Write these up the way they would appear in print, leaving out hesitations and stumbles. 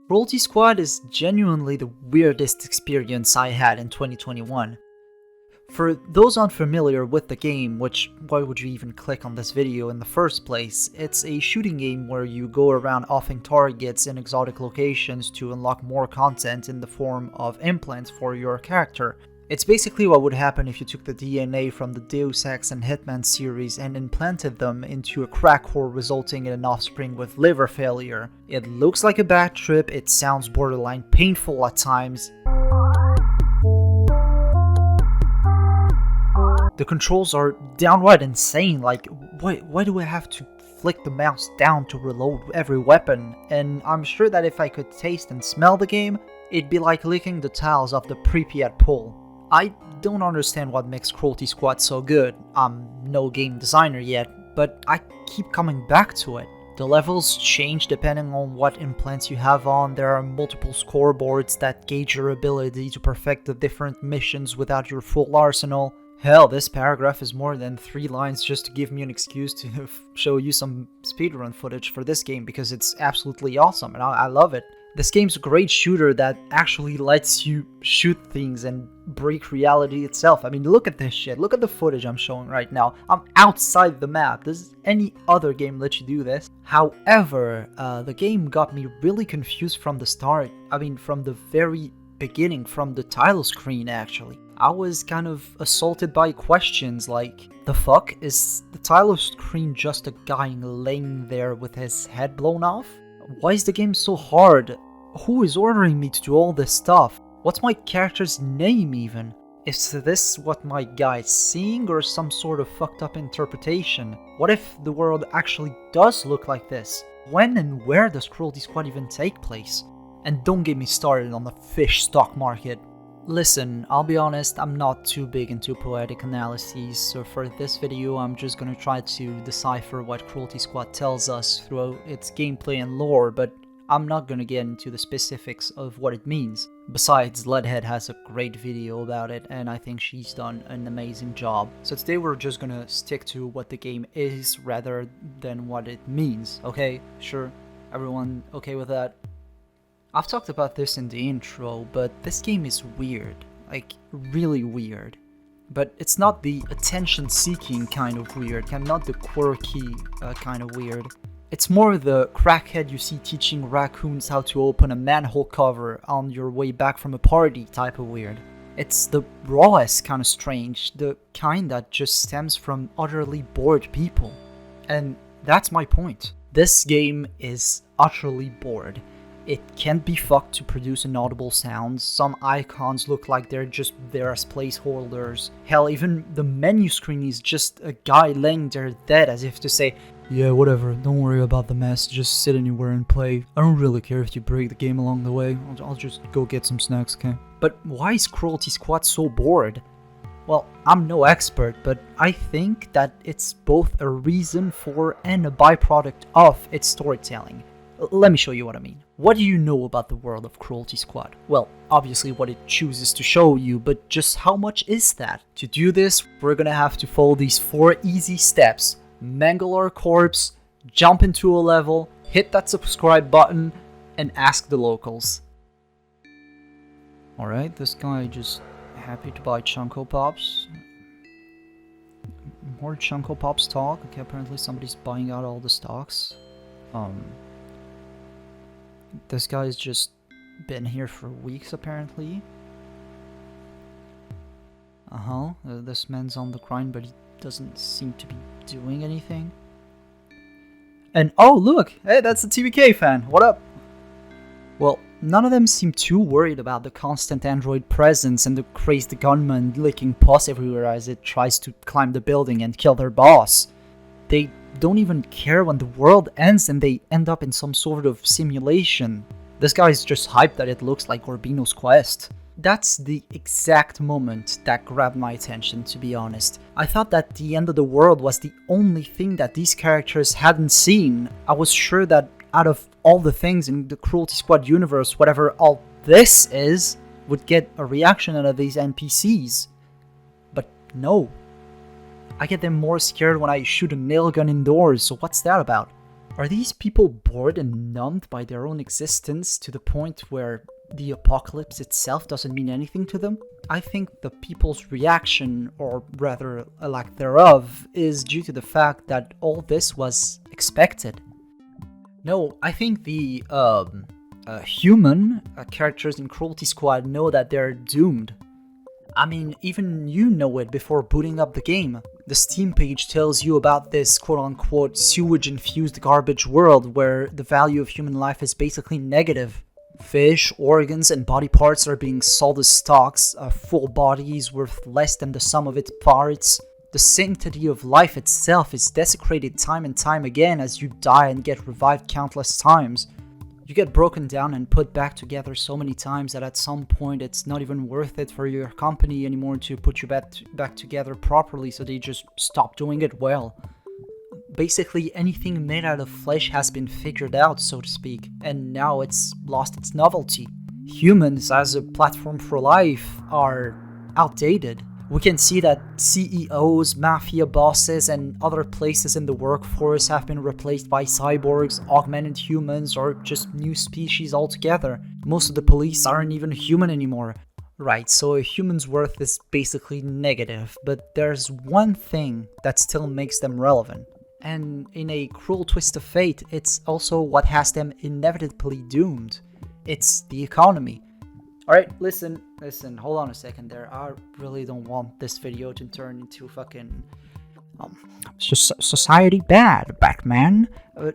Cruelty Squad is genuinely the weirdest experience I had in 2021. For those unfamiliar with the game, which why would you even click on this video in the first place, it's a shooting game where you go around offing targets in exotic locations to unlock more content in the form of implants for your character. It's basically what would happen if you took the DNA from the Deus Ex and Hitman series and implanted them into a crack whore, resulting in an offspring with liver failure. It looks like a bad trip, it sounds borderline painful at times. The controls are downright insane, like why do I have to flick the mouse down to reload every weapon? And I'm sure that if I could taste and smell the game, it'd be like licking the tiles off the Pripyat pool. I don't understand what makes Cruelty Squad so good. I'm no game designer yet, but I keep coming back to it. The levels change depending on what implants you have on. There are multiple scoreboards that gauge your ability to perfect the different missions without your full arsenal. Hell, this paragraph is more than 3 lines just to give me an excuse to show you some speedrun footage for this game because it's absolutely awesome and I love it. This game's a great shooter that actually lets you shoot things and break reality itself. I mean, look at this shit. Look at the footage I'm showing right now. I'm outside the map. Does any other game let you do this? However, the game got me really confused from the start. I mean, from the very beginning, from the title screen actually. I was kind of assaulted by questions like, the fuck? Is the title screen just a guy laying there with his head blown off? Why is the game so hard? Who is ordering me to do all this stuff? What's my character's name even? Is this what my guy's seeing or some sort of fucked up interpretation? What if the world actually does look like this? When and where does Cruelty Squad even take place? And don't get me started on the fish stock market. Listen, I'll be honest, I'm not too big into poetic analyses, so for this video I'm just gonna try to decipher what Cruelty Squad tells us throughout its gameplay and lore, but I'm not gonna get into the specifics of what it means. Besides, Leadhead has a great video about it, and I think she's done an amazing job. So today we're just gonna stick to what the game is rather than what it means, okay? Sure, everyone okay with that? I've talked about this in the intro, but this game is weird, like really weird. But it's not the attention-seeking kind of weird, not the quirky kind of weird. It's more the crackhead you see teaching raccoons how to open a manhole cover on your way back from a party type of weird. It's the rawest kind of strange, the kind that just stems from utterly bored people. And that's my point. This game is utterly bored. It can't be fucked to produce inaudible sounds. Some icons look like they're just there as placeholders. Hell, even the menu screen is just a guy laying there dead as if to say, yeah, whatever, don't worry about the mess, just sit anywhere and play. I don't really care if you break the game along the way, I'll just go get some snacks, okay? But why is Cruelty Squad so bored? Well, I'm no expert, but I think that it's both a reason for and a byproduct of its storytelling. Let me show you what I mean. What do you know about the world of Cruelty Squad? Well, obviously what it chooses to show you, but just how much is that? To do this, we're gonna have to follow these 4 easy steps. Mangle our corpse, jump into a level, hit that subscribe button, and ask the locals. Alright, this guy just happy to buy Chunko Pops. More Chunko Pops talk. Okay, apparently somebody's buying out all the stocks. This guy's just been here for weeks, apparently. This man's on the grind, but he doesn't seem to be doing anything. And oh, look! Hey, that's a TBK fan! What up? Well, none of them seem too worried about the constant android presence and the crazed gunman licking pus everywhere as it tries to climb the building and kill their boss. They don't even care when the world ends and they end up in some sort of simulation. This guy's just hyped that it looks like Orbino's quest. That's the exact moment that grabbed my attention, to be honest. I thought that the end of the world was the only thing that these characters hadn't seen. I was sure that out of all the things in the Cruelty Squad universe, whatever all this is would get a reaction out of these NPCs. But no. I get them more scared when I shoot a nail gun indoors, so what's that about? Are these people bored and numbed by their own existence to the point where the apocalypse itself doesn't mean anything to them? I think the people's reaction, or rather a lack thereof, is due to the fact that all this was expected. No, I think the human characters in Cruelty Squad know that they're doomed. I mean, even you know it before booting up the game. The Steam page tells you about this quote-unquote sewage-infused garbage world where the value of human life is basically negative. Fish, organs, and body parts are being sold as stocks, full bodies worth less than the sum of its parts. The sanctity of life itself is desecrated time and time again as you die and get revived countless times. You get broken down and put back together so many times that at some point it's not even worth it for your company anymore to put you back together properly, so they just stop doing it well. Basically anything made out of flesh has been figured out, so to speak, and now it's lost its novelty. Humans as a platform for life are outdated. We can see that CEOs, mafia bosses, and other places in the workforce have been replaced by cyborgs, augmented humans, or just new species altogether. Most of the police aren't even human anymore. Right, so a human's worth is basically negative, but there's one thing that still makes them relevant. And in a cruel twist of fate, it's also what has them inevitably doomed. It's the economy. Alright, listen, hold on a second there. I really don't want this video to turn into fucking society bad, Batman.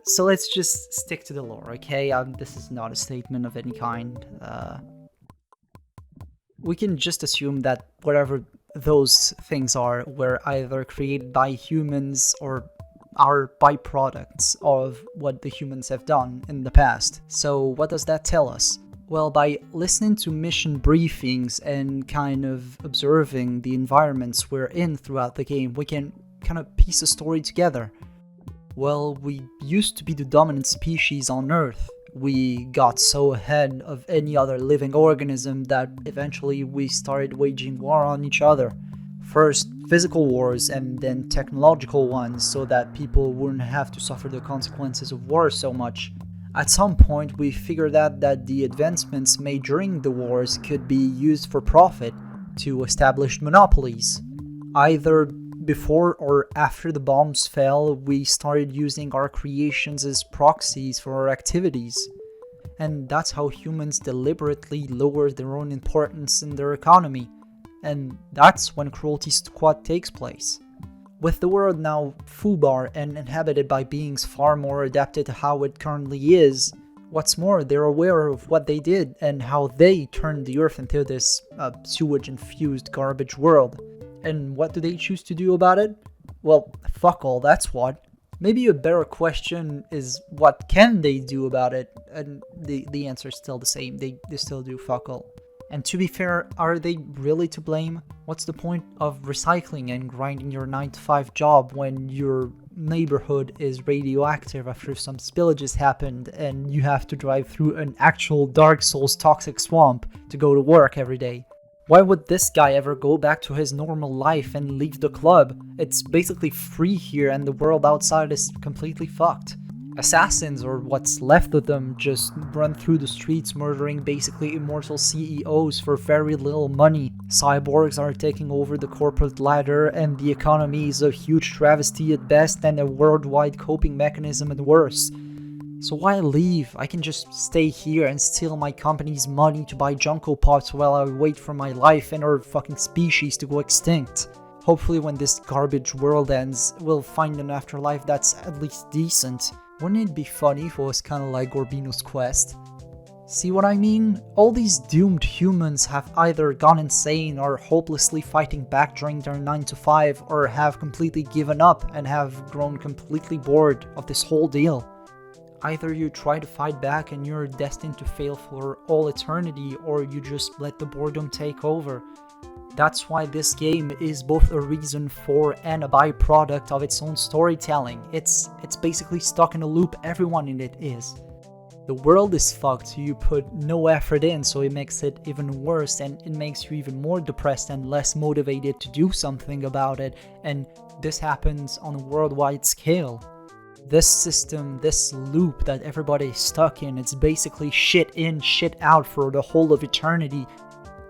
So let's just stick to the lore, okay? This is not a statement of any kind. We can just assume that whatever those things are were either created by humans or are byproducts of what the humans have done in the past. So what does that tell us? Well, by listening to mission briefings and kind of observing the environments we're in throughout the game, we can kind of piece a story together. Well, we used to be the dominant species on Earth. We got so ahead of any other living organism that eventually we started waging war on each other. First, physical wars and then technological ones so that people wouldn't have to suffer the consequences of war so much. At some point, we figured out that the advancements made during the wars could be used for profit to establish monopolies. Either before or after the bombs fell, we started using our creations as proxies for our activities. And that's how humans deliberately lowered their own importance in their economy. And that's when Cruelty Squad takes place. With the world now foobar and inhabited by beings far more adapted to how it currently is, what's more, they're aware of what they did and how they turned the Earth into this sewage-infused garbage world. And what do they choose to do about it? Well, fuck all, that's what. Maybe a better question is, what can they do about it? And the answer is still the same, they still do fuck all. And to be fair, are they really to blame? What's the point of recycling and grinding your 9-to-5 job when your neighborhood is radioactive after some spillages happened and you have to drive through an actual Dark Souls toxic swamp to go to work every day? Why would this guy ever go back to his normal life and leave the club? It's basically free here and the world outside is completely fucked. Assassins, or what's left of them, just run through the streets murdering basically immortal CEOs for very little money. Cyborgs are taking over the corporate ladder and the economy is a huge travesty at best and a worldwide coping mechanism at worst. So why leave? I can just stay here and steal my company's money to buy Junko Pops while I wait for my life and our fucking species to go extinct. Hopefully when this garbage world ends, we'll find an afterlife that's at least decent. Wouldn't it be funny if it was kinda like Gorbino's Quest? See what I mean? All these doomed humans have either gone insane or hopelessly fighting back during their 9-to-5 or have completely given up and have grown completely bored of this whole deal. Either you try to fight back and you're destined to fail for all eternity, or you just let the boredom take over. That's why this game is both a reason for and a byproduct of its own storytelling. It's basically stuck in a loop, everyone in it is. The world is fucked, you put no effort in, so it makes it even worse and it makes you even more depressed and less motivated to do something about it, and this happens on a worldwide scale. This system, this loop that everybody's stuck in, it's basically shit in, shit out for the whole of eternity.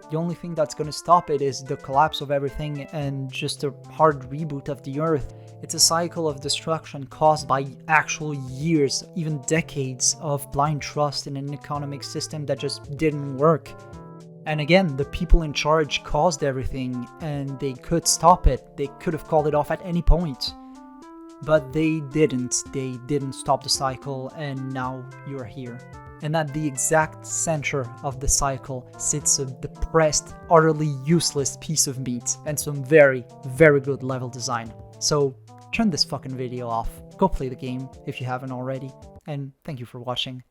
The only thing that's gonna stop it is the collapse of everything and just a hard reboot of the Earth. It's a cycle of destruction caused by actual years, even decades of blind trust in an economic system that just didn't work. And again, the people in charge caused everything and they could stop it. They could have called it off at any point. But they didn't. They didn't stop the cycle, and now you're here. And at the exact center of the cycle sits a depressed, utterly useless piece of meat and some very, very good level design. So turn this fucking video off, go play the game if you haven't already, and thank you for watching.